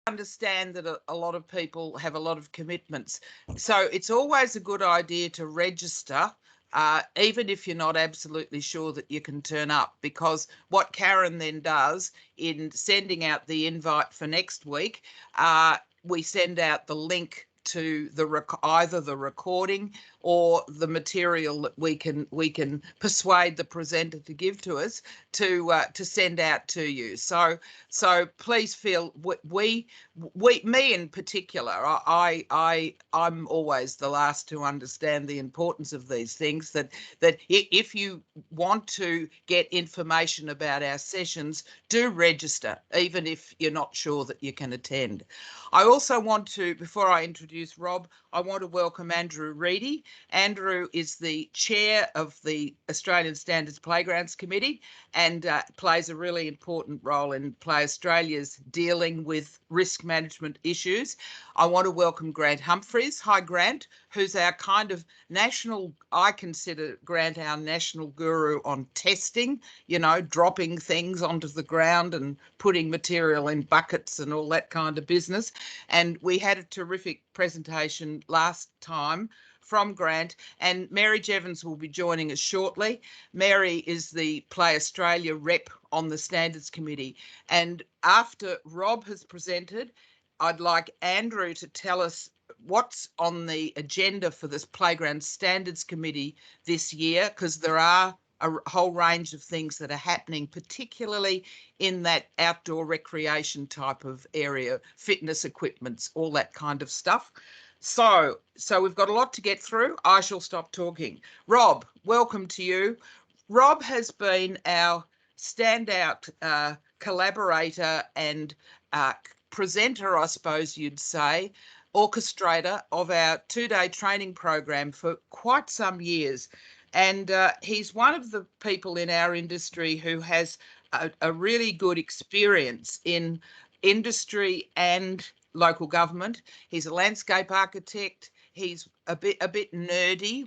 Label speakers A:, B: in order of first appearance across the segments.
A: understand that a lot of people have a lot of commitments. So it's always a good idea to register, even if you're not absolutely sure that you can turn up, because what Karen then does in sending out the invite for next week, we send out the link to either the recording or the material that we can persuade the presenter to give to us to send out to you. So please feel me in particular. I'm always the last to understand the importance of these things. That if you want to get information about our sessions, do register, even if you're not sure that you can attend. I also want to, before I introduce Rob, I want to welcome Andrew Reedy. Andrew is the chair of the Australian Standards Playgrounds Committee and plays a really important role in Play Australia's dealing with risk management issues. I want to welcome Grant Humphreys. Hi, Grant, who's our kind of national, I consider Grant our national guru on testing, dropping things onto the ground and putting material in buckets and all that kind of business. And we had a terrific presentation last time from Grant, and Mary Jevons will be joining us shortly. Mary is the Play Australia rep on the Standards Committee. And after Rob has presented, I'd like Andrew to tell us what's on the agenda for this Playground Standards Committee this year, because there are a whole range of things that are happening, particularly in that outdoor recreation type of area, fitness equipments, all that kind of stuff. So we've got a lot to get through. I shall stop talking. Rob, welcome to you. Rob has been our standout collaborator and presenter, I suppose you'd say, orchestrator of our 2-day training program for quite some years. And he's one of the people in our industry who has a really good experience in industry and local government. He's a landscape architect. He's a bit nerdy.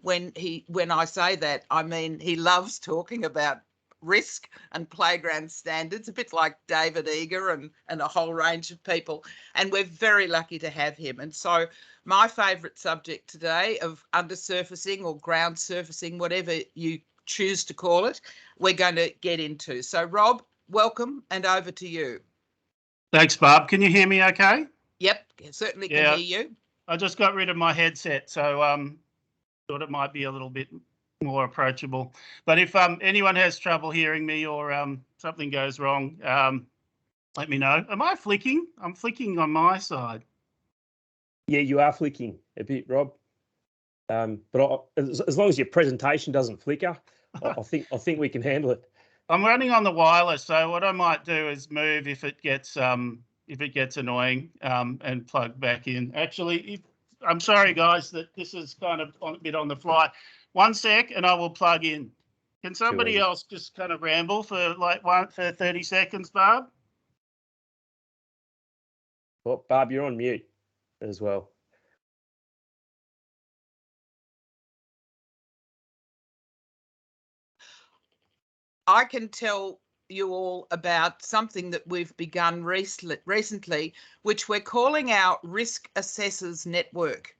A: When I say that, I mean he loves talking about risk and playground standards, a bit like David Eager and a whole range of people. And we're very lucky to have him. And so my favourite subject today of undersurfacing or ground surfacing, whatever you choose to call it, we're going to get into. So Rob, welcome, and over to you.
B: Thanks, Barb. Can you hear me okay?
A: Yep, certainly can hear you.
B: I just got rid of my headset, so thought it might be a little bit more approachable. But if anyone has trouble hearing me or something goes wrong, let me know. Am I flicking? I'm flicking on my side.
C: Yeah, you are flicking a bit, Rob. But as long as your presentation doesn't flicker, I think we can handle it.
B: I'm running on the wireless, so what I might do is move if it gets annoying and plug back in. Actually, I'm sorry, guys, that this is kind of a bit on the fly. 1 sec, and I will plug in. Can somebody else just kind of ramble for 30 seconds, Barb?
C: Well, Barb, you're on mute as well.
A: I can tell you all about something that we've begun recently, which we're calling our Risk Assessors Network.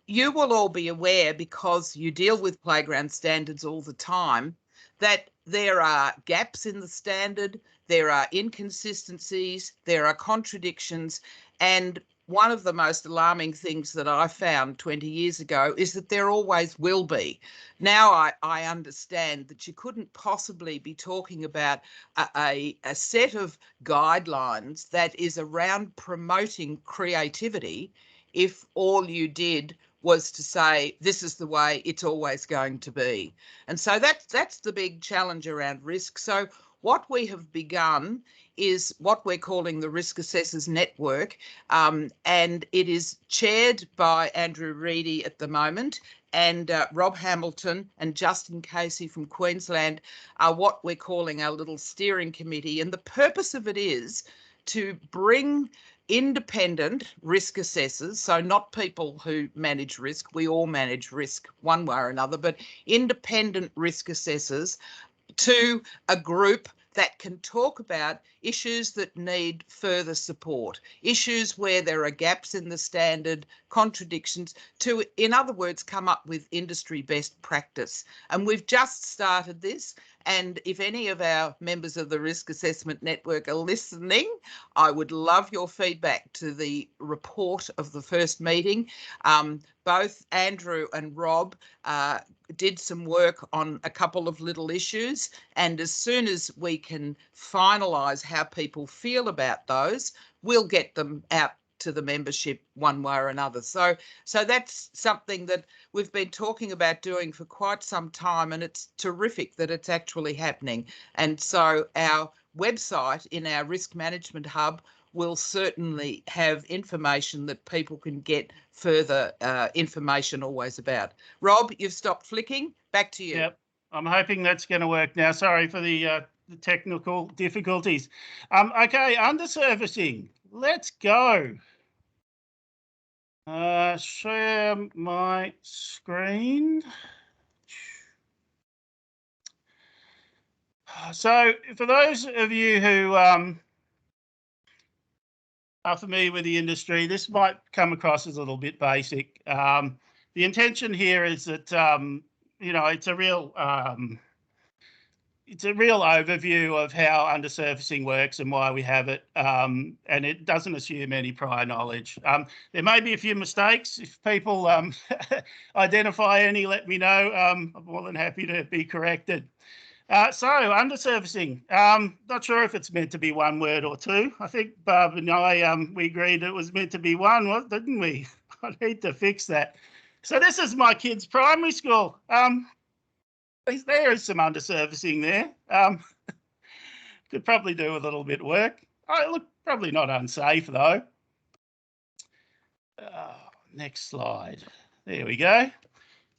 A: You will all be aware, because you deal with playground standards all the time, that there are gaps in the standard, there are inconsistencies, there are contradictions, and one of the most alarming things that I found 20 years ago is that there always will be. Now I understand that you couldn't possibly be talking about a set of guidelines that is around promoting creativity if all you did was to say, this is the way it's always going to be. And so that's the big challenge around risk. So what we have begun is what we're calling the Risk Assessors Network, and it is chaired by Andrew Reedy at the moment, and Rob Hamilton and Justin Casey from Queensland are what we're calling our little steering committee. And the purpose of it is to bring independent risk assessors, so not people who manage risk, we all manage risk one way or another, but independent risk assessors to a group that can talk about issues that need further support, issues where there are gaps in the standard, contradictions, to, in other words, come up with industry best practice. And we've just started this. And if any of our members of the Risk Assessment Network are listening, I would love your feedback to the report of the first meeting. Both Andrew and Rob did some work on a couple of little issues, and as soon as we can finalise how people feel about those, we'll get them out to the membership one way or another. So that's something that we've been talking about doing for quite some time, and it's terrific that it's actually happening. And so our website in our risk management hub will certainly have information that people can get further information always about. Rob, you've stopped flicking. Back to you.
B: Yep, I'm hoping that's going to work now. Sorry for the technical difficulties. Okay, undersurfacing. Let's go. Share my screen. So for those of you who are familiar with the industry, this might come across as a little bit basic. The intention here is that, you know, it's a real overview of how undersurfacing works and why we have it, and it doesn't assume any prior knowledge. There may be a few mistakes. If people identify any, let me know. I'm more than happy to be corrected. So undersurfacing, not sure if it's meant to be one word or two. I think Barb and I, we agreed it was meant to be one, didn't we? I need to fix that. So this is my kids' primary school. There is some undersurfacing there. Could probably do a little bit of work. Oh, look, probably not unsafe though. Next slide. There we go.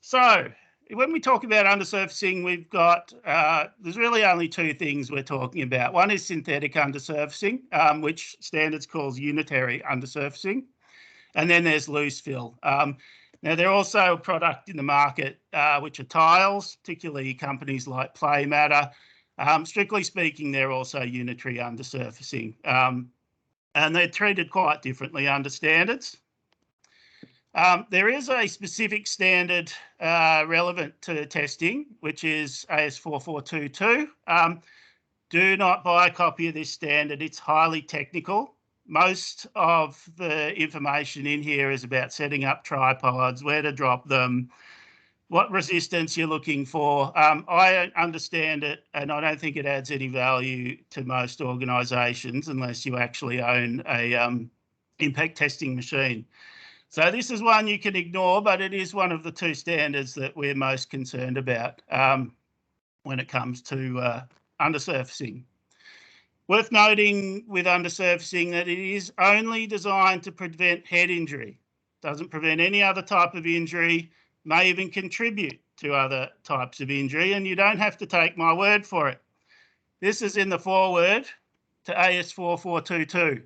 B: So when we talk about undersurfacing, we've got, there's really only two things we're talking about. One is synthetic undersurfacing, which standards calls unitary undersurfacing. And then there's loose fill. Now, there are also a product in the market, which are tiles, particularly companies like Play Matter. Strictly speaking, they're also unitary undersurfacing. And they're treated quite differently under standards. There is a specific standard relevant to testing, which is AS4422. Do not buy a copy of this standard. It's highly technical. Most of the information in here is about setting up tripods, where to drop them, what resistance you're looking for. I don't understand it, and I don't think it adds any value to most organisations unless you actually own a impact testing machine. So this is one you can ignore, but it is one of the two standards that we're most concerned about when it comes to undersurfacing. Worth noting with undersurfacing that it is only designed to prevent head injury. Doesn't prevent any other type of injury, may even contribute to other types of injury, and you don't have to take my word for it. This is in the foreword to AS4422.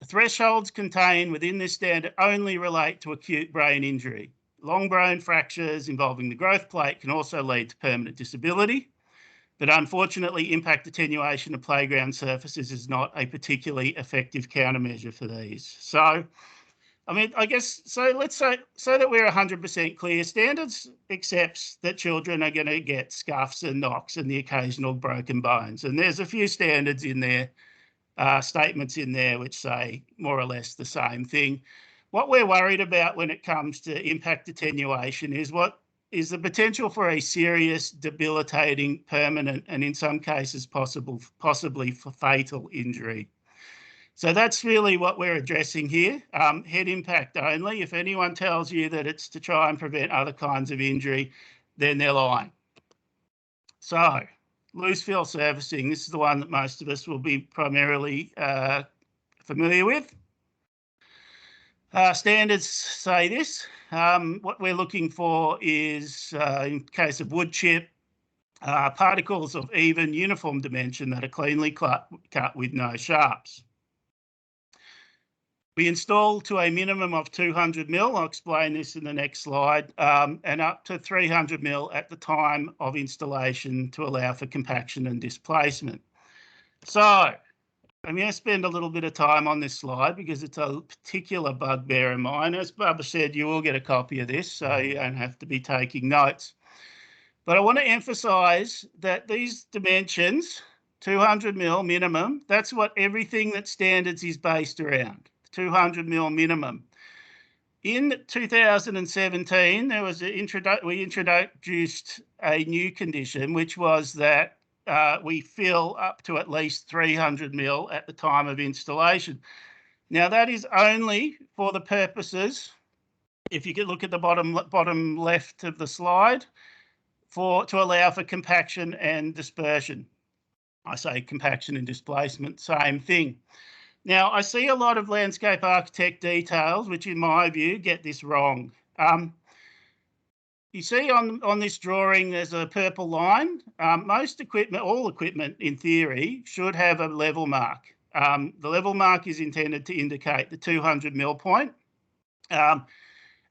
B: The thresholds contained within this standard only relate to acute brain injury. Long bone fractures involving the growth plate can also lead to permanent disability. But unfortunately, impact attenuation of playground surfaces is not a particularly effective countermeasure for these. So, I mean, I guess, so let's say, so that we're 100% clear, standards accepts that children are going to get scuffs and knocks and the occasional broken bones. And there's a few standards in there, statements in there which say more or less the same thing. What we're worried about when it comes to impact attenuation is what is the potential for a serious, debilitating, permanent, and in some cases possibly for fatal injury. So that's really what we're addressing here, head impact only. If anyone tells you that it's to try and prevent other kinds of injury, then they're lying. So loose fill surfacing, this is the one that most of us will be primarily familiar with. Standards say this. What we're looking for is, in case of wood chip, particles of even uniform dimension that are cleanly cut with no sharps. We install to a minimum of 200 mil. I'll explain this in the next slide, and up to 300 mil at the time of installation to allow for compaction and displacement. So I'm going to spend a little bit of time on this slide because it's a particular bugbear of mine. As Barbara said, you will get a copy of this, so you don't have to be taking notes. But I want to emphasise that these dimensions, 200 mil minimum, that's what everything that standards is based around. 200 mil minimum. In 2017, there was we introduced a new condition, which was that we fill up to at least 300 mil at the time of installation. Now, that is only for the purposes, if you could look at the bottom left of the slide, to allow for compaction and dispersion. I say compaction and displacement, same thing. Now, I see a lot of landscape architect details, which in my view get this wrong. You see on this drawing, there's a purple line. Most equipment, all equipment in theory, should have a level mark. The level mark is intended to indicate the 200 mil point. And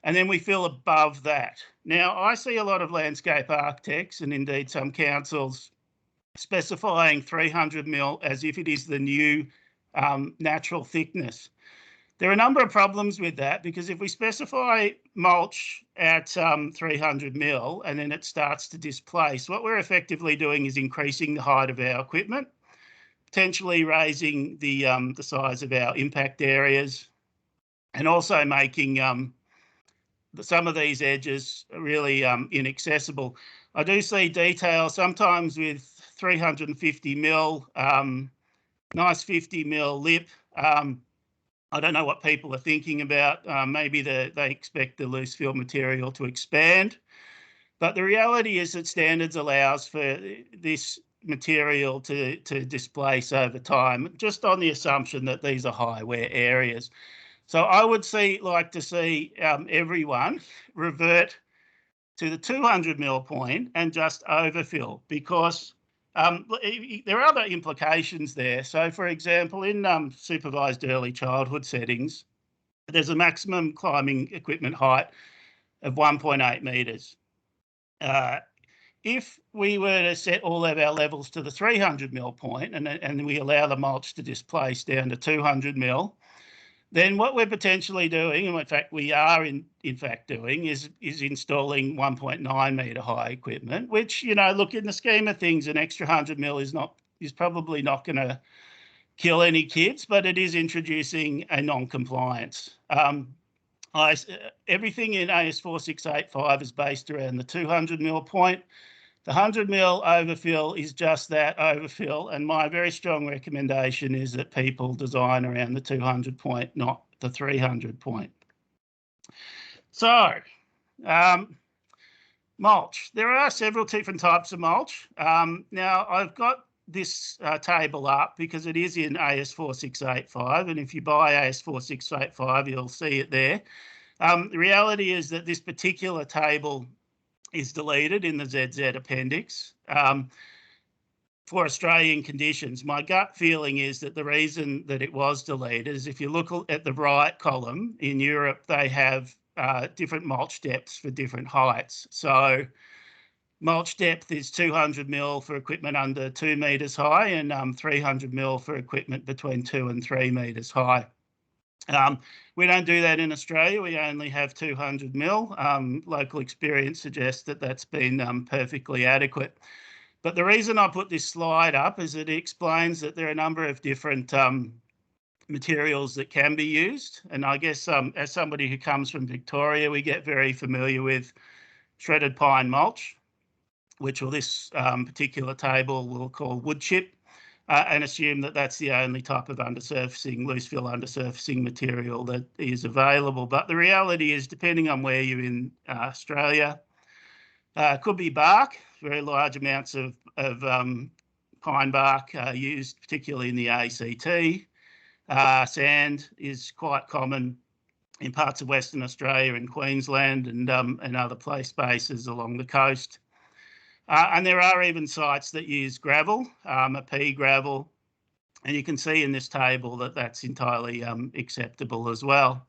B: then we fill above that. Now, I see a lot of landscape architects and indeed some councils specifying 300 mil as if it is the new natural thickness. There are a number of problems with that because if we specify mulch at 300 mil and then it starts to displace, what we're effectively doing is increasing the height of our equipment, potentially raising the size of our impact areas, and also making some of these edges really inaccessible. I do see detail sometimes with 350 mil, nice 50 mil lip. I don't know what people are thinking about. Maybe they expect the loose fill material to expand. But the reality is that standards allows for this material to displace over time, just on the assumption that these are high wear areas. So I would like to see everyone revert to the 200 mil point and just overfill, because there are other implications there. So, for example, in supervised early childhood settings, there's a maximum climbing equipment height of 1.8 metres. If we were to set all of our levels to the 300 mil point and we allow the mulch to displace down to 200 mil, then what we're potentially doing, and in fact we are in fact doing, is installing 1.9 metre high equipment, which, you know, look, in the scheme of things, an extra 100 mil is probably not going to kill any kids, but it is introducing a non-compliance. Everything in AS 4685 is based around the 200 mil point. The 100 mil overfill is just that, overfill, and my very strong recommendation is that people design around the 200 point, not the 300 point. So, mulch. There are several different types of mulch. Now, I've got this table up because it is in AS 4685, and if you buy AS 4685, you'll see it there. The reality is that this particular table is deleted in the ZZ appendix for Australian conditions. My gut feeling is that the reason that it was deleted is if you look at the right column, in Europe, they have different mulch depths for different heights. So mulch depth is 200 mil for equipment under 2 metres high and 300 mil for equipment between 2 and 3 metres high. We don't do that in Australia. We only have 200 mil. Local experience suggests that that's been perfectly adequate. But the reason I put this slide up is that it explains that there are a number of different materials that can be used. And I guess as somebody who comes from Victoria, we get very familiar with shredded pine mulch, which this particular table will call wood chip. And assume that that's the only type of undersurfacing, loose fill undersurfacing material that is available. But the reality is, depending on where you're in Australia, could be bark, very large amounts of pine bark used, particularly in the ACT. Sand is quite common in parts of Western Australia and Queensland and other play spaces along the coast. And there are even sites that use gravel, a pea gravel, And you can see in this table that that's entirely acceptable as well.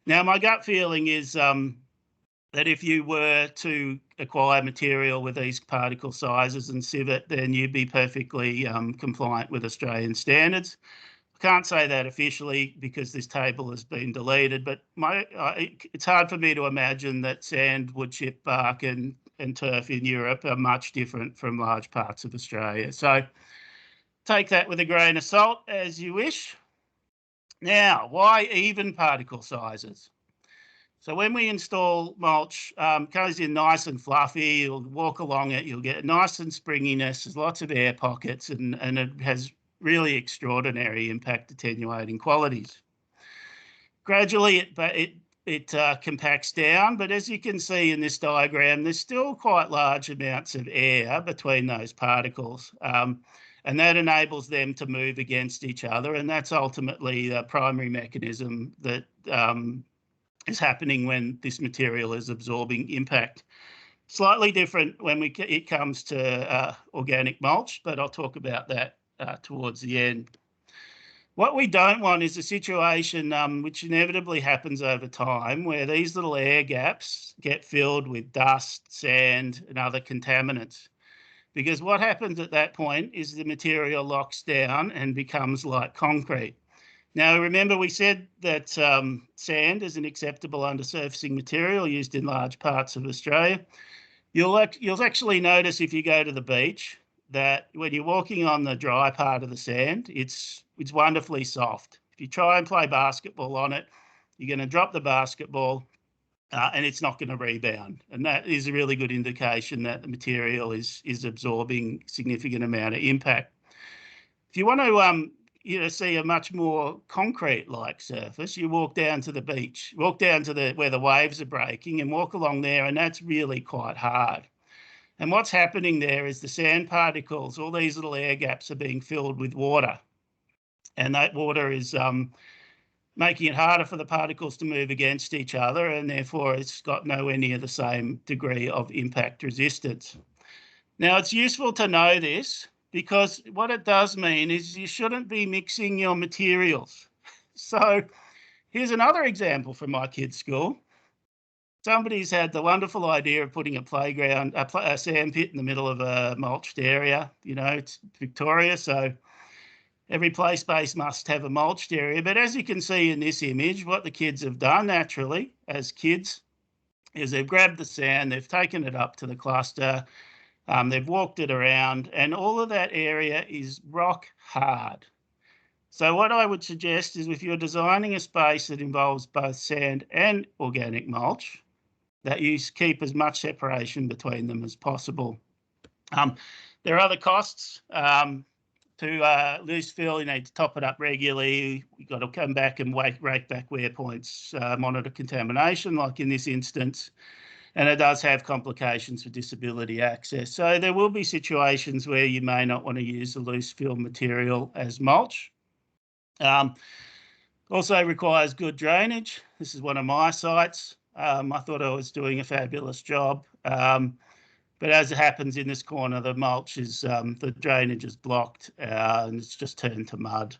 B: Now, my gut feeling is that if you were to acquire material with these particle sizes and sieve it, then you'd be perfectly compliant with Australian standards. I can't say that officially because this table has been deleted, but it's hard for me to imagine that sand, wood chip, bark and turf in Europe are much different from large parts of Australia. So take that with a grain of salt as you wish. Now, why even particle sizes? So when we install mulch, it goes in nice and fluffy, you'll walk along it, you'll get nice and springiness, there's lots of air pockets, and it has really extraordinary impact attenuating qualities. Gradually, it compacts down, but as you can see in this diagram, there's still quite large amounts of air between those particles, and that enables them to move against each other, and that's ultimately the primary mechanism that is happening when this material is absorbing impact. Slightly different when it comes to organic mulch, but I'll talk about that towards the end. What we don't want is a situation which inevitably happens over time where these little air gaps get filled with dust, sand, and other contaminants. Because what happens at that point is the material locks down and becomes like concrete. Now, remember we said that sand is an acceptable undersurfacing material used in large parts of Australia. You'll actually notice if you go to the beach that when you're walking on the dry part of the sand, it's wonderfully soft. If you try and play basketball on it, you're going to drop the basketball and it's not going to rebound. And that is a really good indication that the material is absorbing a significant amount of impact. If you want to see a much more concrete-like surface, you walk down to the beach, walk down to where the waves are breaking and walk along there, and that's really quite hard. And what's happening there is the sand particles, all these little air gaps are being filled with water. And that water is making it harder for the particles to move against each other, and therefore it's got nowhere near the same degree of impact resistance. Now, it's useful to know this because what it does mean is you shouldn't be mixing your materials. So here's another example from my kids' school. Somebody's had the wonderful idea of putting a playground, a sand pit in the middle of a mulched area. You know, it's Victoria, so every play space must have a mulched area. But as you can see in this image, what the kids have done naturally as kids is they've grabbed the sand, they've taken it up to the cluster, they've walked it around, and all of that area is rock hard. So what I would suggest is if you're designing a space that involves both sand and organic mulch, that you keep as much separation between them as possible. There are other costs to loose fill. You need to top it up regularly. You've got to come back and rake back wear points, monitor contamination, like in this instance. And it does have complications for disability access. So there will be situations where you may not want to use the loose fill material as mulch. Also requires good drainage. This is one of my sites. I thought I was doing a fabulous job. But as it happens in this corner, the mulch is, the drainage is blocked and it's just turned to mud.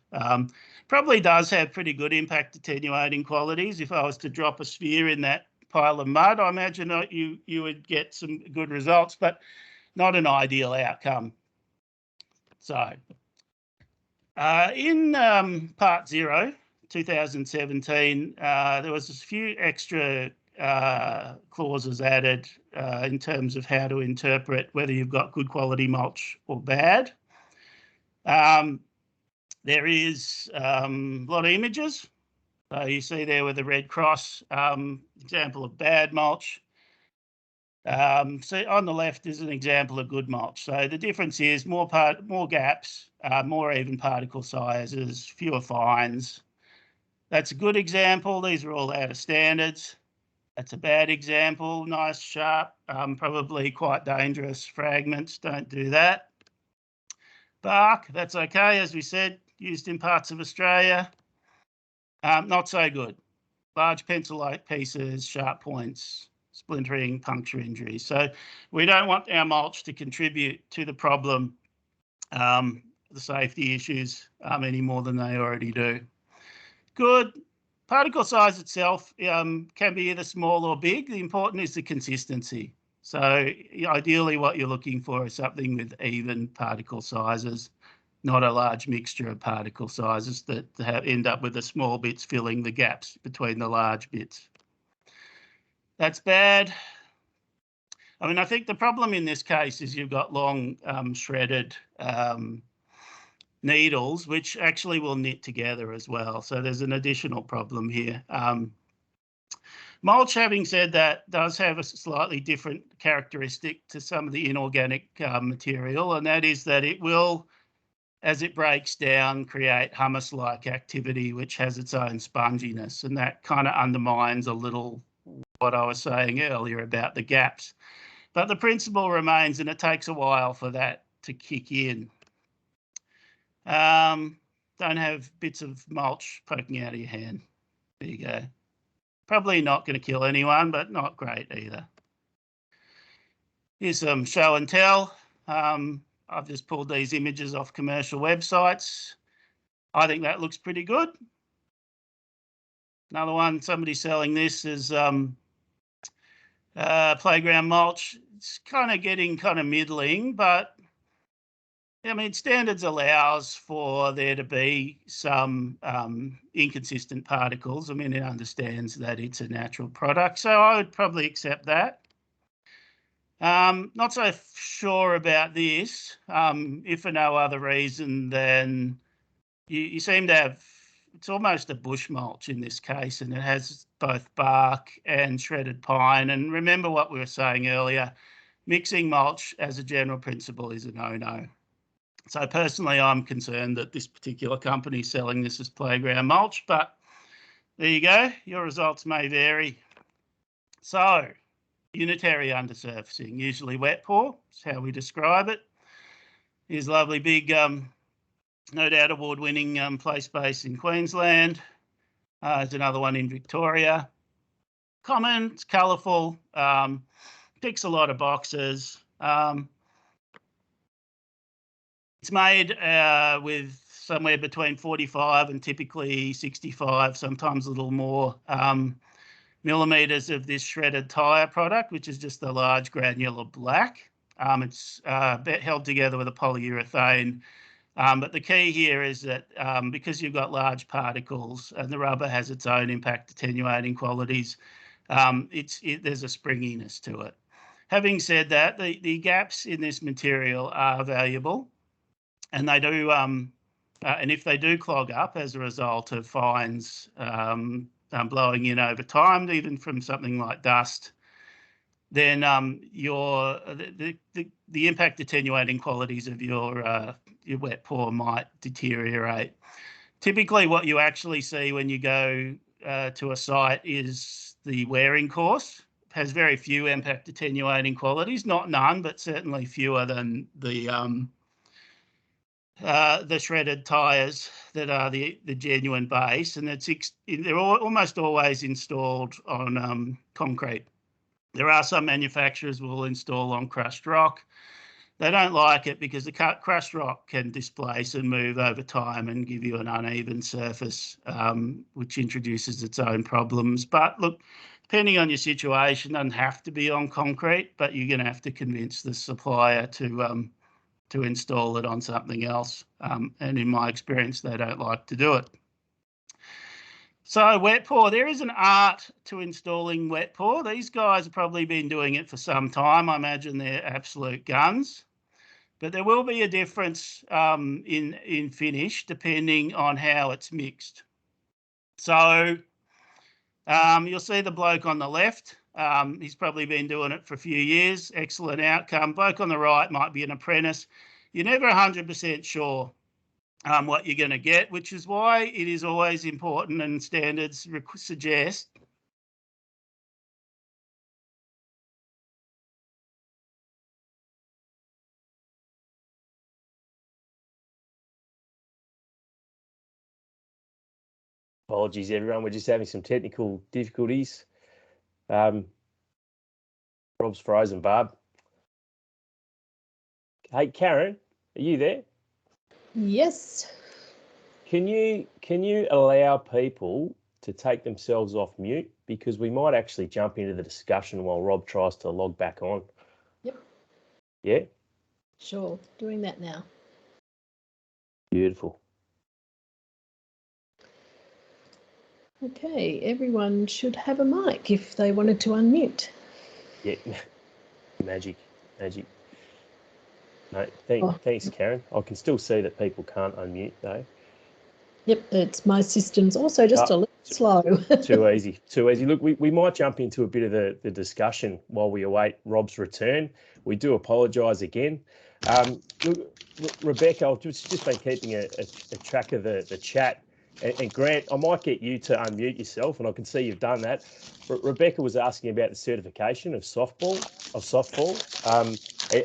B: Probably does have pretty good impact attenuating qualities. If I was to drop a sphere in that pile of mud, I imagine you would get some good results, but not an ideal outcome. So in part 0, 2017, there was a few extra clauses added in terms of how to interpret whether you've got good quality mulch or bad. There is a lot of images. So you see there with the red cross, example of bad mulch. So on the left is an example of good mulch. So the difference is more gaps, more even particle sizes, fewer fines. That's a good example. These are all out of standards. That's a bad example. Nice, sharp, probably quite dangerous fragments. Don't do that. Bark, that's okay, as we said, used in parts of Australia. Not so good. Large pencil-like pieces, sharp points, splintering, puncture injuries. So we don't want our mulch to contribute to the problem the safety issues any more than they already do. Good. Particle size itself can be either small or big. The important is the consistency. So ideally what you're looking for is something with even particle sizes, not a large mixture of particle sizes that end up with the small bits filling the gaps between the large bits. That's bad. I mean, I think the problem in this case is you've got long shredded needles, which actually will knit together as well. So there's an additional problem here. Mulch, having said that, does have a slightly different characteristic to some of the inorganic material, and that is that it will, as it breaks down, create humus-like activity, which has its own sponginess, and that kind of undermines a little what I was saying earlier about the gaps. But the principle remains, and it takes a while for that to kick in. Don't have bits of mulch poking out of your hand. There you go. Probably not going to kill anyone, but not great either. Here's some show and tell. I've just pulled these images off commercial websites. I think that looks pretty good. Another one, somebody selling this is playground mulch. It's kind of getting kind of middling, but I mean, standards allows for there to be some inconsistent particles. I mean, it understands that it's a natural product, so I would probably accept that. Not so sure about this, if for no other reason than you seem to have, it's almost a bush mulch in this case, and it has both bark and shredded pine. And remember what we were saying earlier, mixing mulch as a general principle is a no-no. So personally, I'm concerned that this particular company is selling this as playground mulch, but there you go. Your results may vary. So unitary undersurfacing, usually wet pour, is how we describe it. Here's lovely big, no doubt award-winning place base in Queensland. There's another one in Victoria. Common, it's colourful, ticks a lot of boxes. It's made with somewhere between 45 and typically 65, sometimes a little more, millimetres of this shredded tyre product, which is just a large granular black. It's held together with a polyurethane. But the key here is that because you've got large particles and the rubber has its own impact attenuating qualities, there's a springiness to it. Having said that, the gaps in this material are valuable. And they do, and if they do clog up as a result of fines blowing in over time, even from something like dust, then the impact attenuating qualities of your wet pour might deteriorate. Typically, what you actually see when you go to a site is the wearing course. It has very few impact attenuating qualities, not none, but certainly fewer than the shredded tyres that are the genuine base, and they're almost always installed on concrete. There are some manufacturers will install on crushed rock. They don't like it because the crushed rock can displace and move over time and give you an uneven surface, which introduces its own problems. But look, depending on your situation, it doesn't have to be on concrete, but you're going to have to convince the supplier to install it on something else. And in my experience, they don't like to do it. So wet pour, there is an art to installing wet pour. These guys have probably been doing it for some time. I imagine they're absolute guns. But there will be a difference in finish depending on how it's mixed. So you'll see the bloke on the left. He's probably been doing it for a few years. Excellent outcome. Bloke on the right might be an apprentice. You're never 100% sure what you're going to get, which is why it is always important, and standards suggest
C: Apologies, everyone. We're just having some technical difficulties. Rob's frozen, Barb. Hey, Karen, are you there?
D: Yes.
C: Can you allow people to take themselves off mute, because we might actually jump into the discussion while Rob tries to log back on?
D: Yep.
C: Yeah.
D: Sure. Doing that now.
C: Beautiful.
D: Okay, everyone should have a mic if they wanted to unmute.
C: Yeah. Magic. No,
D: Oh.
C: thanks, Karen. I can still see that people can't unmute though.
D: Yep, it's my system's also just a little slow.
C: Too easy. Look, we might jump into a bit of the discussion while we await Rob's return. We do apologise again. Look, Rebecca, I've just been keeping a track of the chat. And Grant, I might get you to unmute yourself, and I can see you've done that. Rebecca was asking about the certification of softball.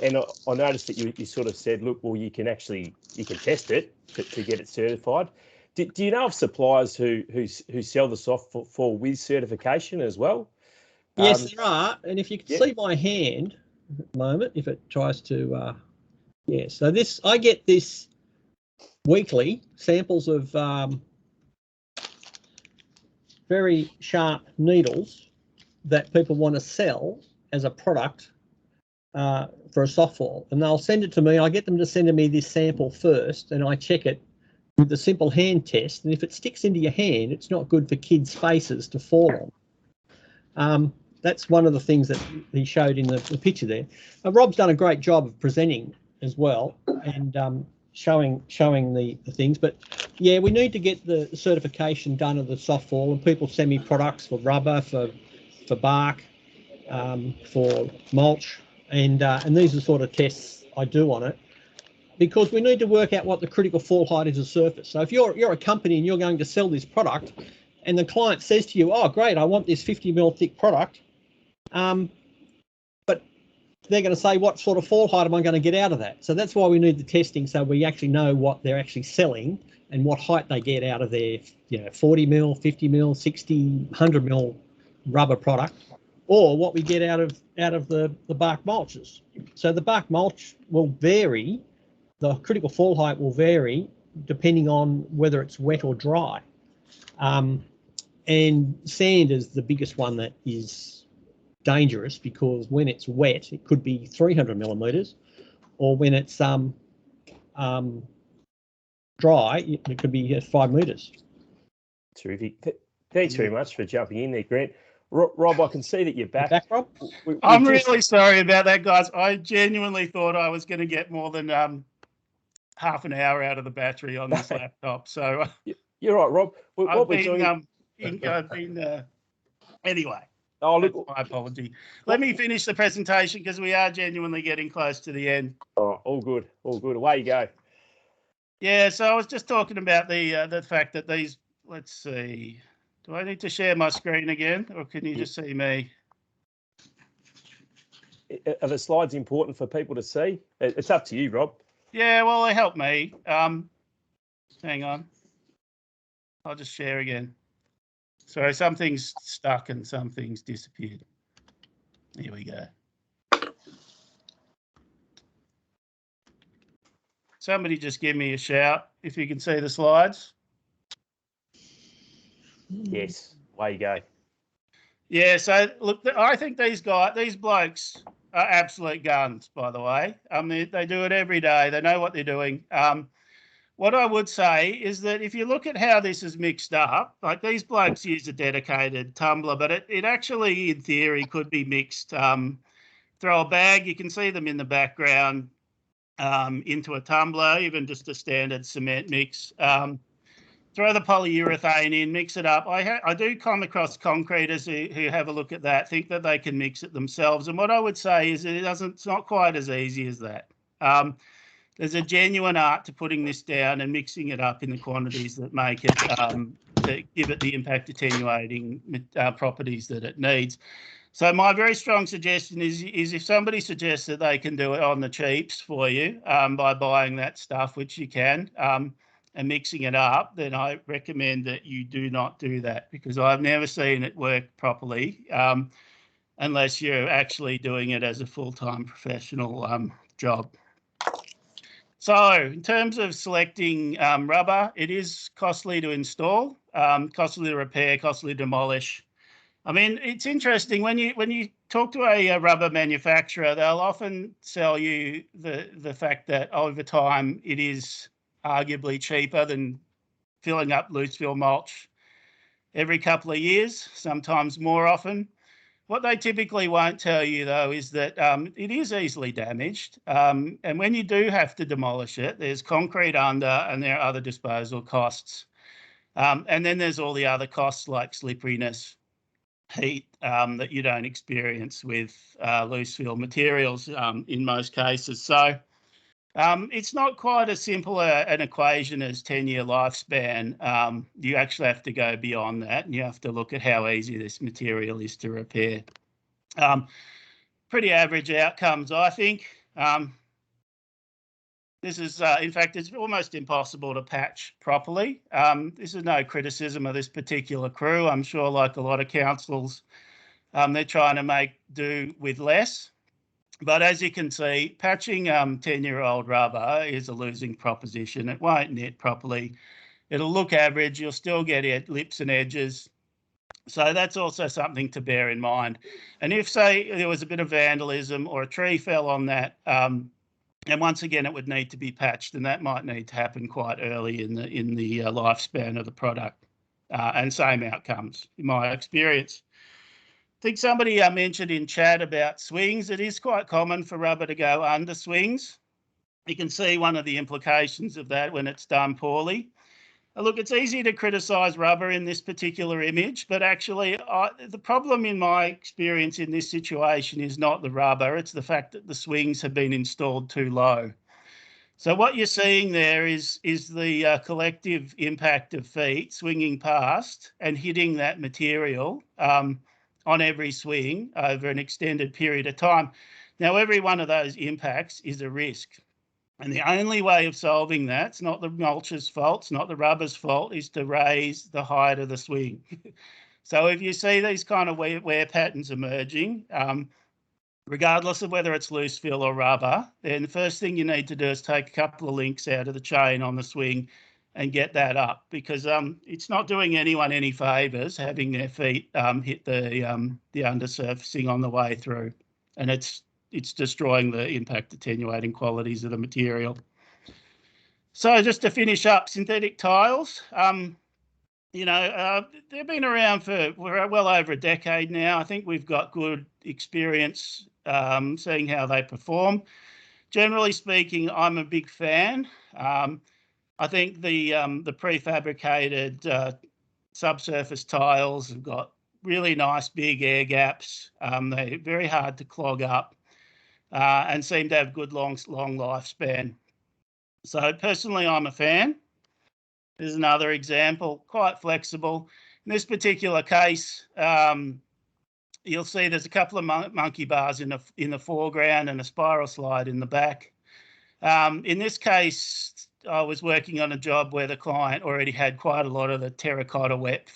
C: And I noticed that you sort of said, look, well, you can test it to get it certified. Do you know of suppliers who sell the softball with certification as well?
E: Yes, there are. And if you can
C: Yep.
E: see my hand at the moment, if it tries to, yeah. So this, I get this weekly, samples of very sharp needles that people want to sell as a product for a softball, and they'll send it to me. I get them to send me this sample first, and I check it with the simple hand test. And if it sticks into your hand, it's not good for kids' faces to fall on. That's one of the things that he showed in the picture there. Rob's done a great job of presenting as well, and showing the things. But yeah, we need to get the certification done of the softball, and people send me products for rubber, for bark, for mulch, and these are the sort of tests I do on it, because we need to work out what the critical fall height is of surface. So if you're a company and you're going to sell this product, and the client says to you, "Oh, great, I want this 50 mil thick product," but they're going to say, "What sort of fall height am I going to get out of that?" So that's why we need the testing, so we actually know what they're actually selling and what height they get out of their 40 mil, 50 mil, 60, 100 mil rubber product, or what we get out of the bark mulches. So the bark mulch will vary. The critical fall height will vary depending on whether it's wet or dry. And sand is the biggest one that is dangerous, because when it's wet, it could be 300 millimeters, or when it's dry, it could be 5 meters.
C: Terrific. Thanks very much for jumping in there, Grant. Rob, I can see that you're back.
E: Back, Rob?
B: I'm really sorry about that, guys. I genuinely thought I was going to get more than half an hour out of the battery on this laptop. So
C: you're right, Rob.
B: I've been anyway.
C: Oh, look,
B: that's my apology. Let me finish the presentation, because we are genuinely getting close to the end.
C: Oh, all good. Away you go.
B: Yeah, so I was just talking about the fact that these. Let's see. Do I need to share my screen again, or can you just see me?
C: Are the slides important for people to see? It's up to you, Rob.
B: Yeah, well, they help me. Hang on. I'll just share again. Sorry, something's stuck and something's disappeared. Here we go. Somebody just give me a shout if you can see the slides.
C: Yes, away you go.
B: Yeah, so look, I think these blokes are absolute guns, by the way. They do it every day. They know what they're doing. What I would say is that if you look at how this is mixed up, like these blokes use a dedicated tumbler, but it actually, in theory, could be mixed. Throw a bag, you can see them in the background, into a tumbler, even just a standard cement mix. Throw the polyurethane in, mix it up. I do come across concreters who have a look at that, think that they can mix it themselves. And what I would say is it's not quite as easy as that. There's a genuine art to putting this down and mixing it up in the quantities that make it, that give it the impact attenuating properties that it needs. So my very strong suggestion is if somebody suggests that they can do it on the cheaps for you by buying that stuff, which you can, and mixing it up, then I recommend that you do not do that, because I've never seen it work properly unless you're actually doing it as a full-time professional job. So in terms of selecting rubber, it is costly to install, costly to repair, costly to demolish. I mean, it's interesting when you talk to a rubber manufacturer, they'll often sell you the fact that over time it is arguably cheaper than filling up loose fill mulch every couple of years, sometimes more often. What they typically won't tell you, though, is that it is easily damaged. And when you do have to demolish it, there's concrete under and there are other disposal costs. And then there's all the other costs like slipperiness, heat that you don't experience with loose fill materials in most cases. So it's not quite as simple an equation as 10-year lifespan. You actually have to go beyond that, and you have to look at how easy this material is to repair. Pretty average outcomes, I think. This is, in fact, it's almost impossible to patch properly. This is no criticism of this particular crew. I'm sure, like a lot of councils, they're trying to make do with less. But as you can see, patching 10-year-old rubber is a losing proposition. It won't knit properly. It'll look average. You'll still get lips and edges. So that's also something to bear in mind. And if, say, there was a bit of vandalism or a tree fell on that, and once again, it would need to be patched, and that might need to happen quite early in the lifespan of the product. And same outcomes, in my experience. I think somebody mentioned in chat about swings. It is quite common for rubber to go under swings. You can see one of the implications of that when it's done poorly. Look, it's easy to criticise rubber in this particular image, but actually the problem in my experience in this situation is not the rubber, it's the fact that the swings have been installed too low. So what you're seeing there is the collective impact of feet swinging past and hitting that material on every swing over an extended period of time. Now, every one of those impacts is a risk. And the only way of solving that, it's not the mulch's fault, it's not the rubber's fault, is to raise the height of the swing. So if you see these kind of wear patterns emerging, regardless of whether it's loose fill or rubber, then the first thing you need to do is take a couple of links out of the chain on the swing and get that up, because it's not doing anyone any favours having their feet hit the undersurfacing on the way through, and it's destroying the impact attenuating qualities of the material. So just to finish up, synthetic tiles, they've been around for well over a decade now. I think we've got good experience seeing how they perform. Generally speaking, I'm a big fan. I think the prefabricated subsurface tiles have got really nice big air gaps. They're very hard to clog up and seem to have good long lifespan. So personally, I'm a fan. There's another example, quite flexible. In this particular case, you'll see there's a couple of monkey bars in the foreground and a spiral slide in the back. In this case, I was working on a job where the client already had quite a lot of the terracotta wet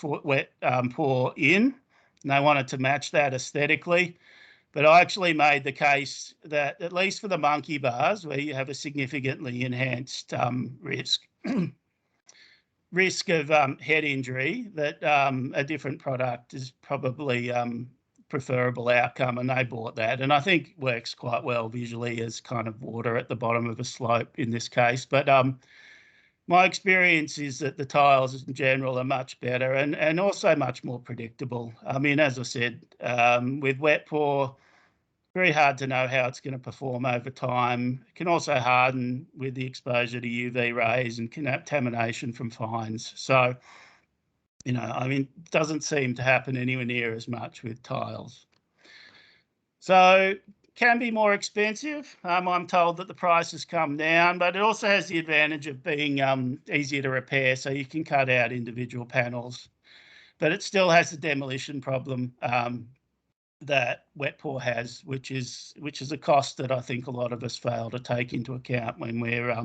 B: pour in, and they wanted to match that aesthetically. But I actually made the case that, at least for the monkey bars, where you have a significantly enhanced risk of head injury, that a different product is probably preferable outcome, and they bought that, and I think works quite well visually as kind of water at the bottom of a slope in this case. But my experience is that the tiles in general are much better and also much more predictable. I mean, as I said, with wet pour, very hard to know how it's going to perform over time. It can also harden with the exposure to UV rays and contamination from fines. So, I mean, it doesn't seem to happen anywhere near as much with tiles. So, can be more expensive. I'm told that the price has come down, but it also has the advantage of being easier to repair, so you can cut out individual panels. But it still has the demolition problem that wet pour has, which is a cost that I think a lot of us fail to take into account when we're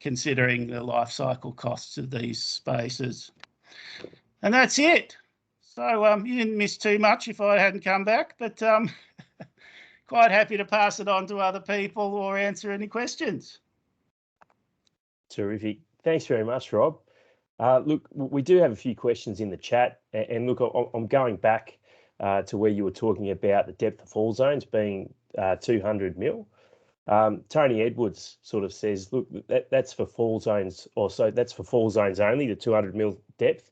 B: considering the life cycle costs of these spaces. And that's it. So you didn't miss too much if I hadn't come back, but quite happy to pass it on to other people or answer any questions.
C: Terrific. Thanks very much, Rob. Look, we do have a few questions in the chat, and look, I'm going back to where you were talking about the depth of fall zones being 200 mil. Tony Edwards sort of says, look, that's for fall zones, or so that's for fall zones only, the 200 mil depth.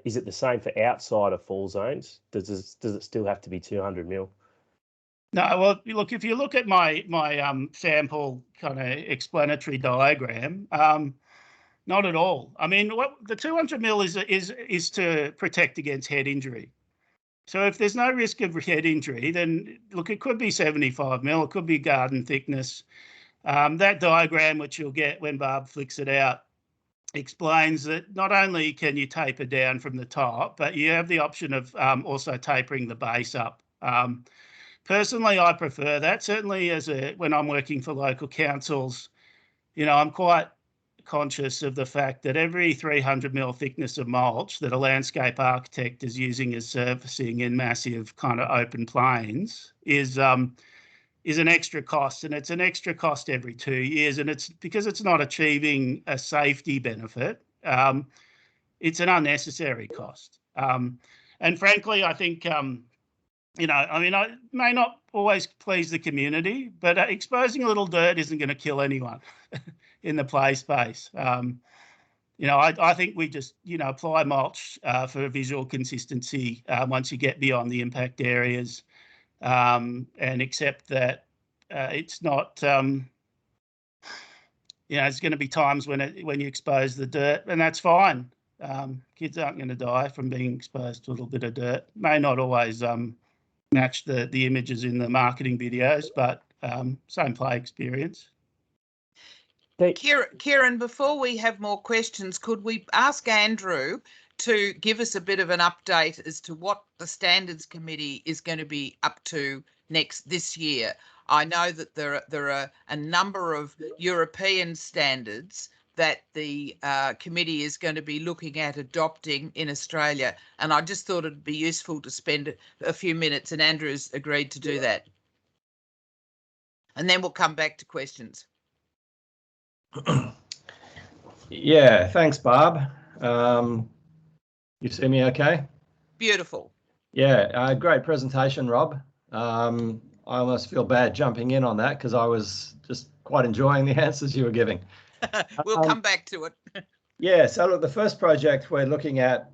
C: Is it the same for outside of fall zones? Does it still have to be 200 mil?
B: No, well, look, if you look at my sample kind of explanatory diagram, not at all. I mean, what the 200 mil is to protect against head injury. So if there's no risk of head injury, then look, it could be 75 mil, it could be garden thickness. That diagram, which you'll get when Barb flicks it out, explains that not only can you taper down from the top, but you have the option of also tapering the base up. Personally, I prefer that. Certainly, when I'm working for local councils, you know, I'm quite conscious of the fact that every 300 mil thickness of mulch that a landscape architect is using as surfacing in massive kind of open plains is an extra cost, and it's an extra cost every 2 years, and it's because it's not achieving a safety benefit. It's an unnecessary cost, and frankly, I think. You know, I mean, I may not always please the community, but exposing a little dirt isn't going to kill anyone in the play space. You know, I think we just, you know, apply mulch for visual consistency once you get beyond the impact areas, and accept that it's not, you know, there's going to be times when you expose the dirt, and that's fine. Kids aren't going to die from being exposed to a little bit of dirt. May not always match the images in the marketing videos, but same play experience.
A: Kieran, before we have more questions, could we ask Andrew to give us a bit of an update as to what the Standards Committee is going to be up to this year? I know that there are a number of European standards that the committee is going to be looking at adopting in Australia. And I just thought it'd be useful to spend a few minutes, and Andrew's agreed to do that. And then we'll come back to questions.
F: Yeah, thanks, Barb. You see me okay?
A: Beautiful.
F: Yeah, great presentation, Rob. I almost feel bad jumping in on that because I was just quite enjoying the answers you were giving.
A: We'll come back to it.
F: Yeah, so look, the first project we're looking at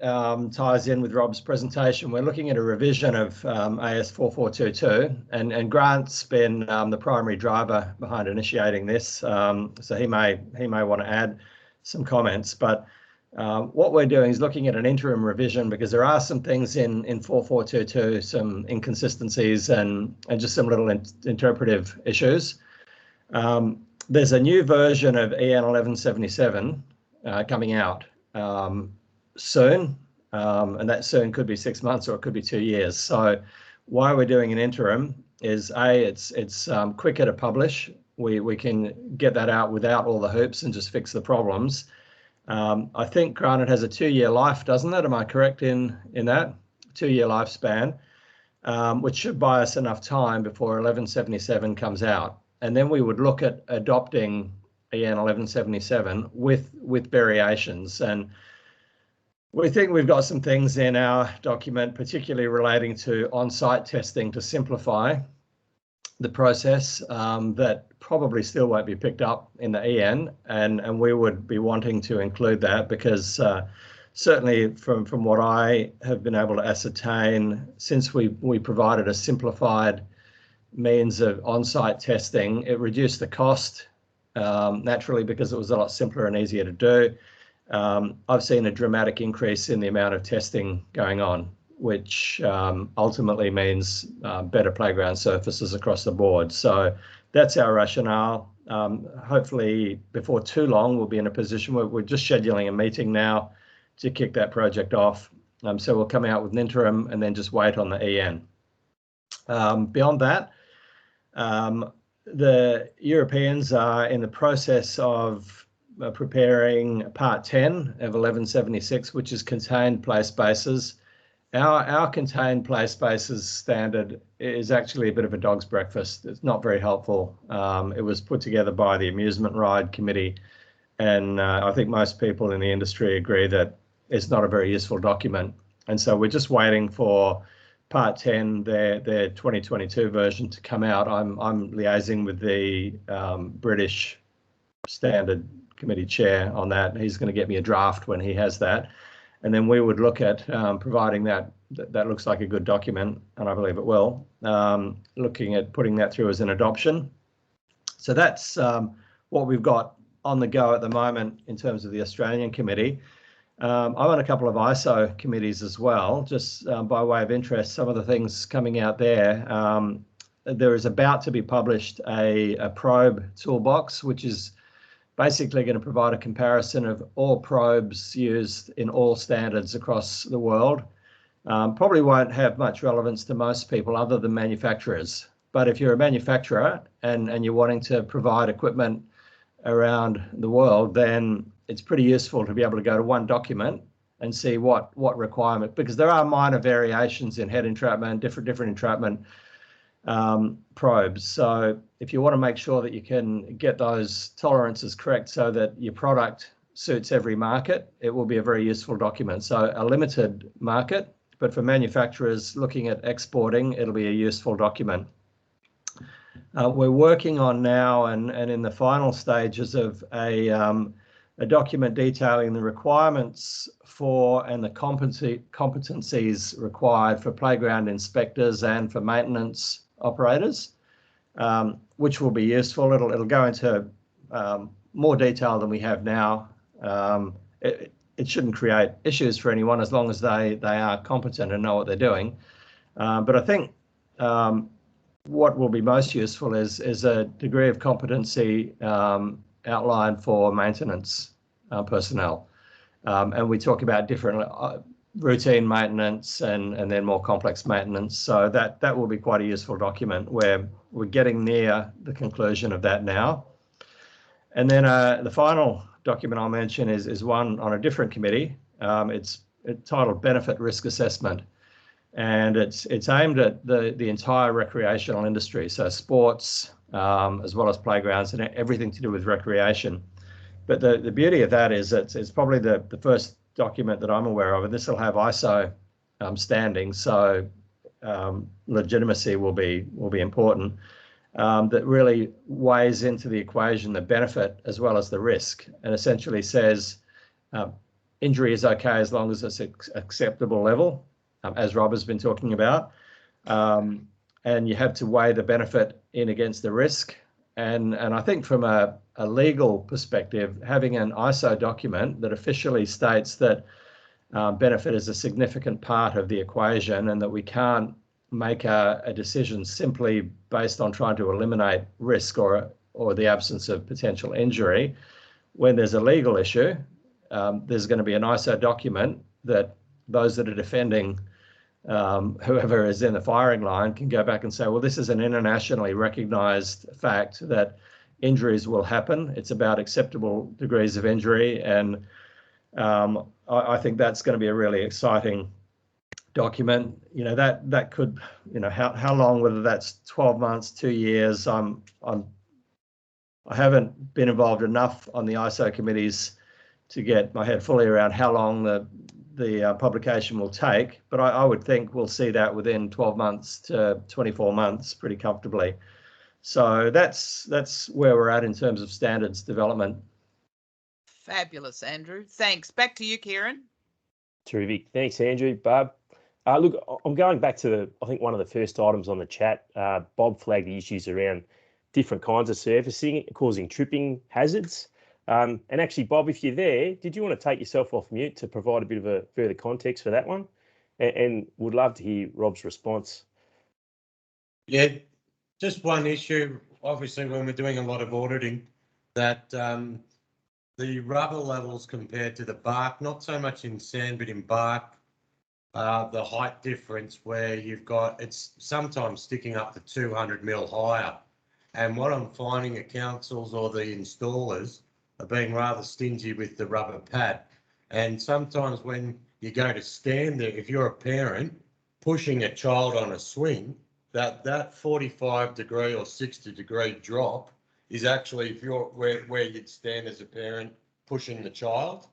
F: ties in with Rob's presentation. We're looking at a revision of AS 4422, and Grant's been the primary driver behind initiating this, so he may want to add some comments. But what we're doing is looking at an interim revision because there are some things in 4422, some inconsistencies and just some little interpretive issues. There's a new version of EN 1177 coming out soon, and that soon could be 6 months or it could be 2 years. So why we're doing an interim is it's quicker to publish. We can get that out without all the hoops and just fix the problems. I think, Grant, it has a 2-year life, doesn't it? Am I correct in that? 2-year lifespan, which should buy us enough time before 1177 comes out. And then we would look at adopting EN 1177 with variations. And we think we've got some things in our document, particularly relating to on-site testing to simplify the process, that probably still won't be picked up in the EN. And we would be wanting to include that because certainly from what I have been able to ascertain, since we provided a simplified means of on-site testing, it reduced the cost naturally because it was a lot simpler and easier to do. I've seen a dramatic increase in the amount of testing going on, which ultimately means better playground surfaces across the board. So that's our rationale. Hopefully before too long, we'll be in a position where we're just scheduling a meeting now to kick that project off. So we'll come out with an interim and then just wait on the EN. Beyond that, the Europeans are in the process of preparing Part 10 of 1176, which is contained play spaces. Our contained play spaces standard is actually a bit of a dog's breakfast. It's not very helpful. It was put together by the Amusement Ride Committee And I think most people in the industry agree that it's not a very useful document. And so we're just waiting for Part 10, their 2022 version, to come out. I'm liaising with the British Standard Committee chair on that. He's going to get me a draft when he has that. And then we would look at providing that looks like a good document, and I believe it will, looking at putting that through as an adoption. So that's what we've got on the go at the moment in terms of the Australian committee. I'm on a couple of ISO committees as well, just by way of interest. Some of the things coming out there, there is about to be published a probe toolbox, which is basically going to provide a comparison of all probes used in all standards across the world. Probably won't have much relevance to most people other than manufacturers. But if you're a manufacturer and you're wanting to provide equipment around the world, then it's pretty useful to be able to go to one document and see what requirement, because there are minor variations in head entrapment, different entrapment probes. So if you want to make sure that you can get those tolerances correct so that your product suits every market, it will be a very useful document. So a limited market, but for manufacturers looking at exporting, it'll be a useful document. We're working on now and in the final stages of a document detailing the requirements for and the competencies required for playground inspectors and for maintenance operators, which will be useful. It'll go into more detail than we have now. It shouldn't create issues for anyone as long as they are competent and know what they're doing. But I think what will be most useful is a degree of competency outlined for maintenance personnel. And we talk about different routine maintenance and then more complex maintenance. So that will be quite a useful document where we're getting near the conclusion of that now. And then the final document I'll mention is one on a different committee. It's titled Benefit Risk Assessment. And it's aimed at the entire recreational industry, so sports as well as playgrounds and everything to do with recreation. But the beauty of that is it's probably the first document that I'm aware of, and this will have ISO standing, so legitimacy will be important. That really weighs into the equation the benefit as well as the risk, and essentially says injury is okay as long as it's acceptable level. As Rob has been talking about, and you have to weigh the benefit in against the risk. And I think from a legal perspective, having an ISO document that officially states that benefit is a significant part of the equation and that we can't make a decision simply based on trying to eliminate risk or the absence of potential injury. When there's a legal issue, there's going to be an ISO document that those that are defending whoever is in the firing line can go back and say, well, this is an internationally recognized fact that injuries will happen. It's about acceptable degrees of injury. And I think that's going to be a really exciting document. You know, that could, you know, how long, whether that's 12 months, 2 years. I haven't been involved enough on the ISO committees to get my head fully around how long the publication will take, but I would think we'll see that within 12 months to 24 months pretty comfortably. So that's where we're at in terms of standards development.
A: Fabulous, Andrew. Thanks. Back to you, Kieran.
C: Terrific. Thanks, Andrew. Barb. Look, I'm going back to I think one of the first items on the chat. Bob flagged the issues around different kinds of surfacing causing tripping hazards. And actually, Bob, if you're there, did you want to take yourself off mute to provide a bit of a further context for that one? And would love to hear Rob's response.
G: Yeah, just one issue. Obviously, when we're doing a lot of auditing, that the rubber levels compared to the bark, not so much in sand, but in bark, the height difference where you've got, it's sometimes sticking up to 200 mil higher. And what I'm finding at councils or the installers are being rather stingy with the rubber pad. And sometimes when you go to stand there, if you're a parent pushing a child on a swing, that 45 degree or 60 degree drop is actually, if you're where you'd stand as a parent pushing the child.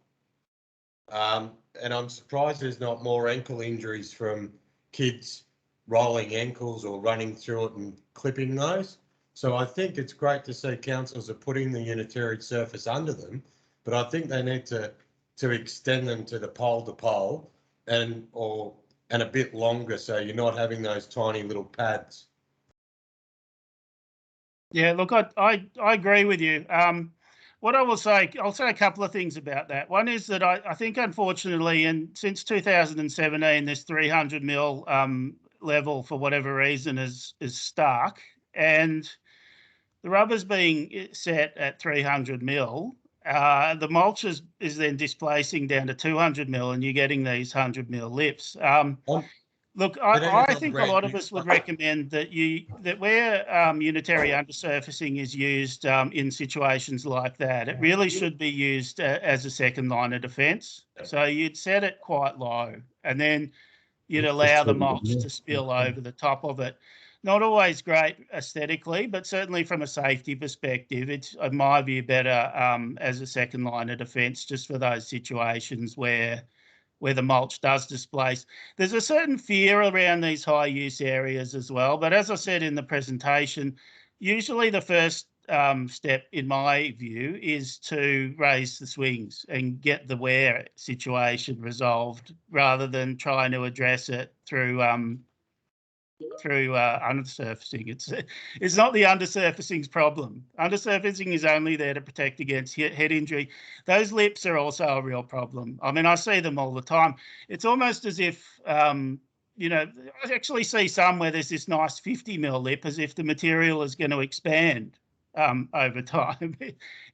G: And I'm surprised there's not more ankle injuries from kids rolling ankles or running through it and clipping those. So I think it's great to see councils are putting the unitary surface under them, but I think they need to extend them to the pole to pole and a bit longer, so you're not having those tiny little pads.
B: Yeah, look, I agree with you. What I will say, I'll say a couple of things about that. One is that I think, unfortunately, and since 2017, this 300 mil level, for whatever reason, is stuck, and the rubber's being set at 300 mil. The mulch is then displacing down to 200 mil, and you're getting these 100 mil lips. Look, I think a lot of us would recommend that where unitary undersurfacing is used in situations like that, it really should be used as a second line of defence. So you'd set it quite low, and then you'd allow the mulch to spill over the top of it. Not always great aesthetically, but certainly from a safety perspective, it's, in my view, better as a second line of defence, just for those situations where the mulch does displace. There's a certain fear around these high use areas as well. But as I said in the presentation, usually the first step, in my view, is to raise the swings and get the wear situation resolved, rather than trying to address it through undersurfacing. It's not the undersurfacing's problem. Undersurfacing is only there to protect against head injury. Those lips are also a real problem. I mean, I see them all the time. It's almost as if, you know, I actually see some where there's this nice 50 mil lip, as if the material is going to expand over time.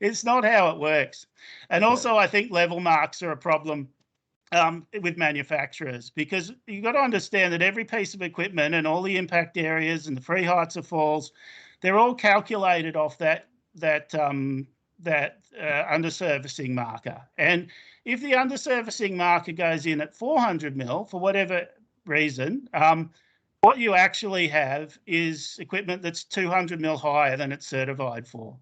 B: It's not how it works. And also, I think level marks are a problem with manufacturers, because you've got to understand that every piece of equipment and all the impact areas and the free heights of falls, they're all calculated off that undersurfacing marker. And if the undersurfacing marker goes in at 400 mil for whatever reason, what you actually have is equipment that's 200 mil higher than it's certified for.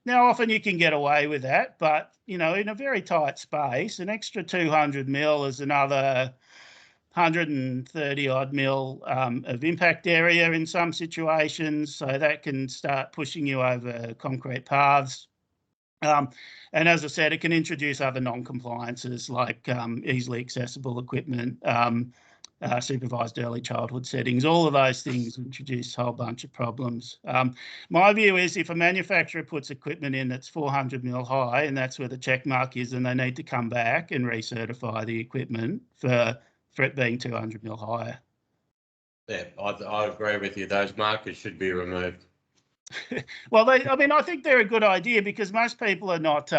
B: Now, often you can get away with that, but, you know, in a very tight space, an extra 200 mil is another 130 odd mil of impact area in some situations. So that can start pushing you over concrete paths. And as I said, it can introduce other non-compliances like easily accessible equipment, supervised early childhood settings. All of those things introduce a whole bunch of problems. My view is, if a manufacturer puts equipment in that's 400 mil high, and that's where the check mark is, then they need to come back and recertify the equipment for it being 200 mil higher.
G: Yeah, I agree with you. Those markers should be removed.
B: Well, I mean, I think they're a good idea, because most people are not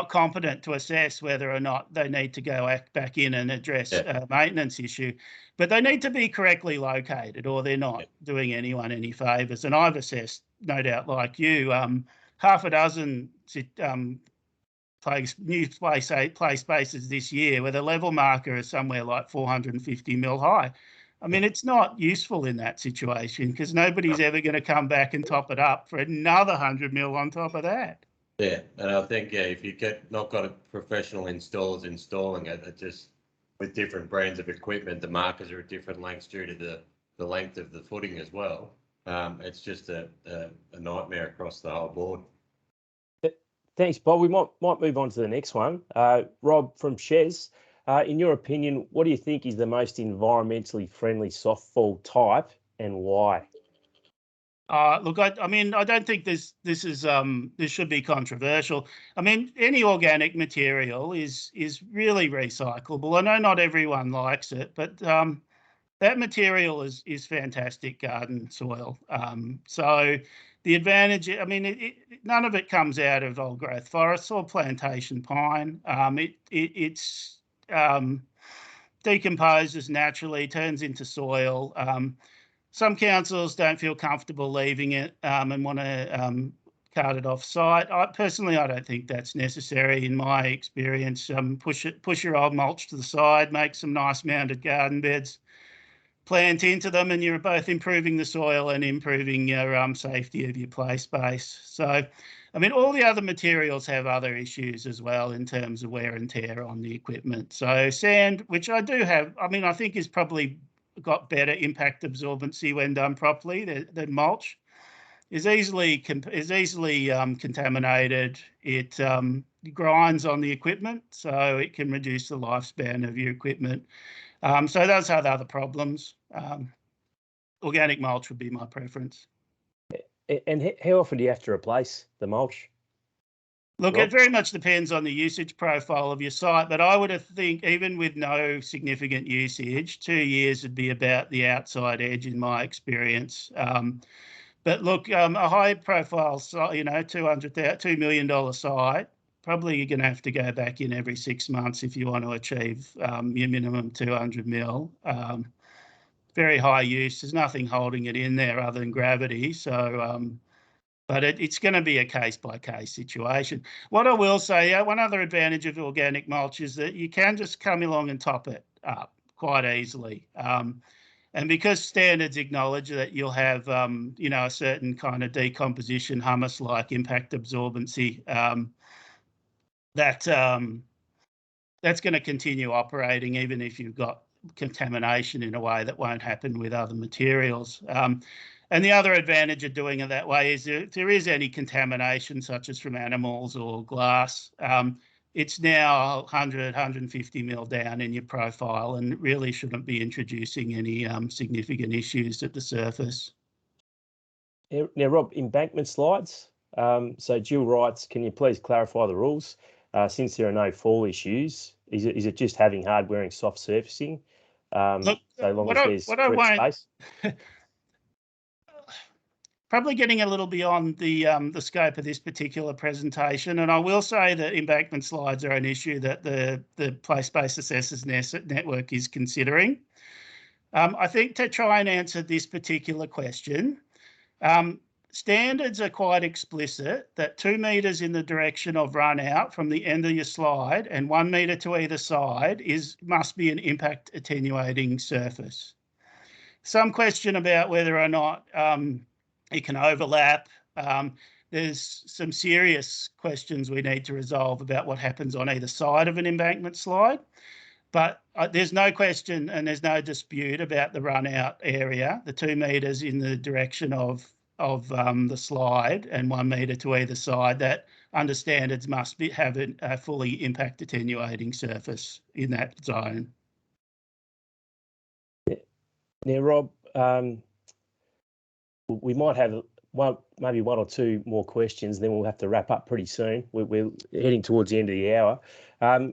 B: competent to assess whether or not they need to go back in and address a maintenance issue, but they need to be correctly located, or they're not doing anyone any favours. And I've assessed, no doubt like you, half a dozen new play spaces this year where the level marker is somewhere like 450 mil high. I mean, it's not useful in that situation, because nobody's ever going to come back and top it up for another 100 mil on top of that.
G: Yeah, and I think, if you not got a professional installers installing it, it just, with different brands of equipment, the markers are at different lengths due to the length of the footing as well. It's just a nightmare across the whole board.
C: Thanks, Bob. We might move on to the next one. Rob from Shez, in your opinion, what do you think is the most environmentally friendly softfall type, and why?
B: Look, I mean, I don't think this should be controversial. I mean, any organic material is really recyclable. I know not everyone likes it, but that material is fantastic garden soil. So the advantage, I mean, none of it comes out of old growth forests or plantation pine. It's decomposes naturally, turns into soil. Some councils don't feel comfortable leaving it and want to cart it off site. I don't think that's necessary in my experience. Push your old mulch to the side, make some nice mounded garden beds, plant into them, and you're both improving the soil and improving your safety of your play space. So I mean, all the other materials have other issues as well in terms of wear and tear on the equipment. So sand, which I do have, I mean, I think is probably got better impact absorbency when done properly than mulch, is easily contaminated. It grinds on the equipment, so it can reduce the lifespan of your equipment. So it does have other problems. Organic mulch would be my preference.
C: And how often do you have to replace the mulch?
B: Look,
C: Rob?
B: it very much depends on the usage profile of your site, but I would think even with no significant usage, 2 years would be about the outside edge in my experience. But look, a high profile site, you know, $2 million site, probably you're going to have to go back in every 6 months if you want to achieve your minimum 200 mil. Very high use. There's nothing holding it in there other than gravity. So, but it's going to be a case by case situation. What I will say, one other advantage of organic mulch is that you can just come along and top it up quite easily. And because standards acknowledge that you'll have, you know, a certain kind of decomposition, humus-like impact absorbency, that's going to continue operating even if you've got contamination in a way that won't happen with other materials. And the other advantage of doing it that way is if there is any contamination, such as from animals or glass, it's now 100, 150 mil down in your profile and really shouldn't be introducing any significant issues at the surface.
C: Now, Rob, embankment slides. So Jill writes, can you please clarify the rules? Since there are no fall issues, is it just having hard wearing soft surfacing?
B: Look,
C: so long as there's roof space?
B: Probably getting a little beyond the scope of this particular presentation, and I will say that embankment slides are an issue that the place-based assessors network is considering. I think to try and answer this particular question, standards are quite explicit that 2 metres in the direction of run out from the end of your slide and 1 metre to either side must be an impact attenuating surface. Some question about whether or not it can overlap. There's some serious questions we need to resolve about what happens on either side of an embankment slide. But there's no question and there's no dispute about the run out area, the 2 metres in the direction of the slide and 1 metre to either side, that under standards must have a fully impact attenuating surface in that zone.
C: Now, Rob, we might have maybe one or two more questions, then we'll have to wrap up pretty soon. We're heading towards the end of the hour.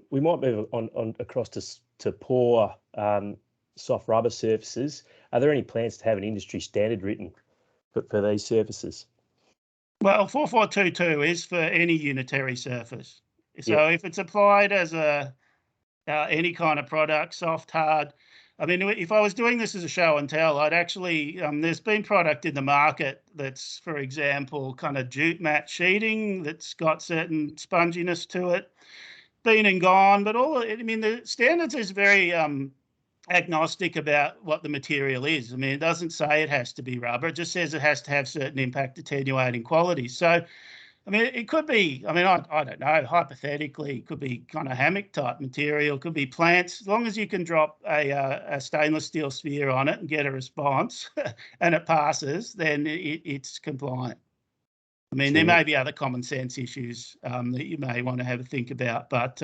C: We might move on across to poor soft rubber surfaces. Are there any plans to have an industry standard written for these surfaces? Well,
B: 4422 is for any unitary surface. So if it's applied as any kind of product, soft, hard. I mean, if I was doing this as a show and tell, I'd actually, there's been product in the market that's, for example, kind of jute mat sheeting that's got certain sponginess to it, been and gone, but the standards is very agnostic about what the material is. I mean, it doesn't say it has to be rubber, it just says it has to have certain impact attenuating qualities. So, I mean, it could be, I don't know, hypothetically, it could be kind of hammock type material, could be plants, as long as you can drop a stainless steel sphere on it and get a response and it passes, then it's compliant. I mean, there may be other common sense issues that you may want to have a think about, but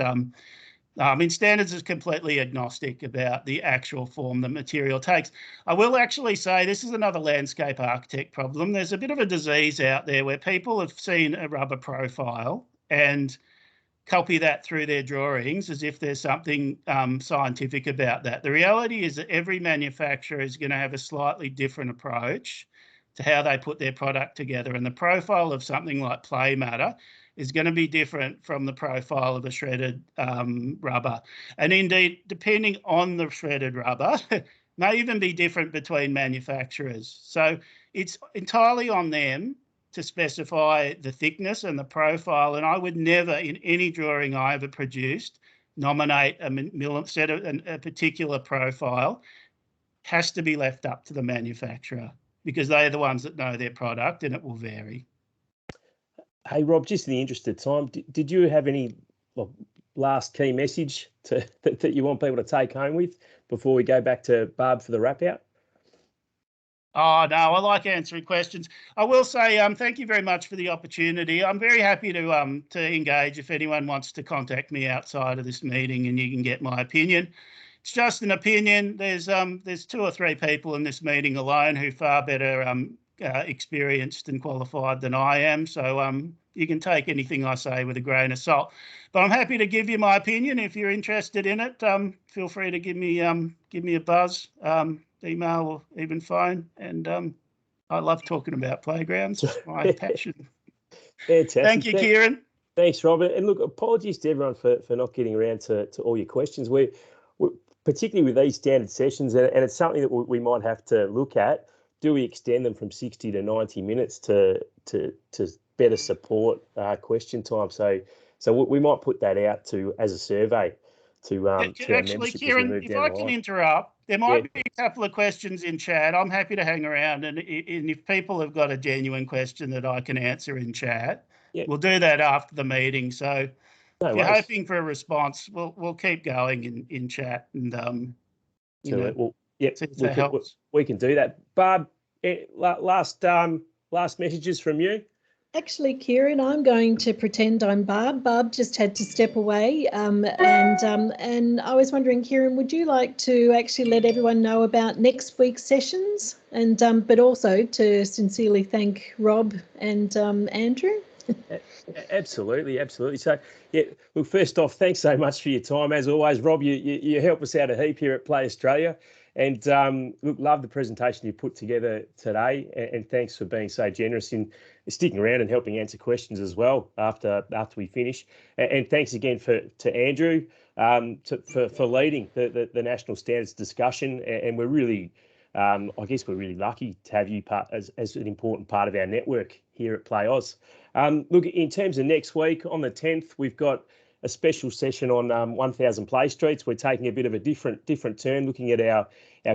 B: I mean, standards is completely agnostic about the actual form the material takes. I will actually say this is another landscape architect problem. There's a bit of a disease out there where people have seen a rubber profile and copy that through their drawings as if there's something scientific about that. The reality is that every manufacturer is going to have a slightly different approach to how they put their product together, and the profile of something like play matter is going to be different from the profile of a shredded rubber. And indeed, depending on the shredded rubber, may even be different between manufacturers. So it's entirely on them to specify the thickness and the profile. And I would never, in any drawing I ever produced, nominate a particular profile. Has to be left up to the manufacturer because they're the ones that know their product and it will vary.
C: Hey, Rob, just in the interest of time, did you have any last key message that you want people to take home with before we go back to Barb for the wrap out?
B: Oh, no, I like answering questions. I will say thank you very much for the opportunity. I'm very happy to engage if anyone wants to contact me outside of this meeting, and you can get my opinion. It's just an opinion. There's 2 or 3 people in this meeting alone who are far better experienced and qualified than I am. So you can take anything I say with a grain of salt. But I'm happy to give you my opinion if you're interested in it. Feel free to give me a buzz, email, or even phone. And I love talking about playgrounds. It's my passion.
C: Fantastic.
B: Thank you, Kieran.
C: Thanks, Robert. And look, apologies to everyone for not getting around to all your questions. We're particularly with these standard sessions, and it's something that we might have to look at. Do we extend them from 60 to 90 minutes to better support question time? So we might put that out as a survey to our
B: actually, Kieran, if I can interrupt, there might be a couple of questions in chat. I'm happy to hang around, and if people have got a genuine question that I can answer in chat, we'll do that after the meeting. So if you're hoping for a response, we'll keep going in chat, and see if that helps.
C: We can do that. Barb, last messages from you.
D: Actually, Kieran, I'm going to pretend I'm Barb. Barb just had to step away, and I was wondering, Kieran, would you like to actually let everyone know about next week's sessions, and but also to sincerely thank Rob and Andrew?
C: Absolutely. So, look, first off, thanks so much for your time. As always, Rob, you help us out a heap here at Play Australia. And look, love the presentation you put together today. And thanks for being so generous in sticking around and helping answer questions as well after we finish. And thanks again to Andrew for leading the national standards discussion. And we're really, I guess we're really lucky to have you as an important part of our network here at Play Oz. Look, in terms of next week, on the 10th, we've got a special session on 1,000 Play Streets. We're taking a bit of a different turn, looking at our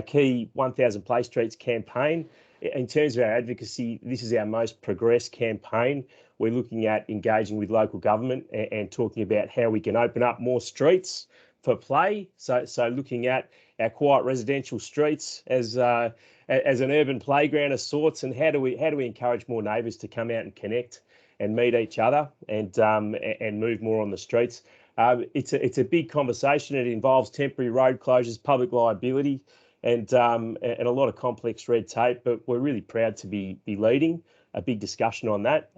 C: key 1,000 Play Streets campaign. In terms of our advocacy, this is our most progressed campaign. We're looking at engaging with local government and talking about how we can open up more streets for play. So looking at our quiet residential streets as an urban playground of sorts, and how do we encourage more neighbours to come out and connect and meet each other and move more on the streets. It's a big conversation. It involves temporary road closures, public liability, and a lot of complex red tape. But we're really proud to be leading a big discussion on that.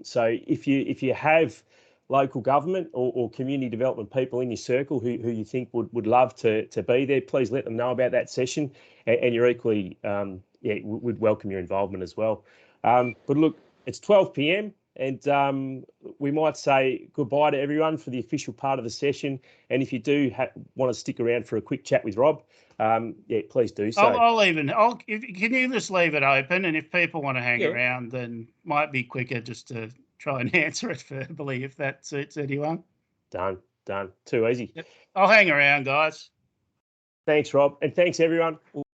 C: So if you have local government or community development people in your circle who you think would love to be there, please let them know about that session. And you're equally, we'd welcome your involvement as well. But look, it's 12 p.m. and we might say goodbye to everyone for the official part of the session. And if you do want to stick around for a quick chat with Rob, please do so.
B: Can you just leave it open? And if people want to hang around, then might be quicker just to try and answer it verbally if that suits anyone.
C: Done. Too easy.
B: Yep. I'll hang around, guys.
C: Thanks, Rob. And thanks, everyone.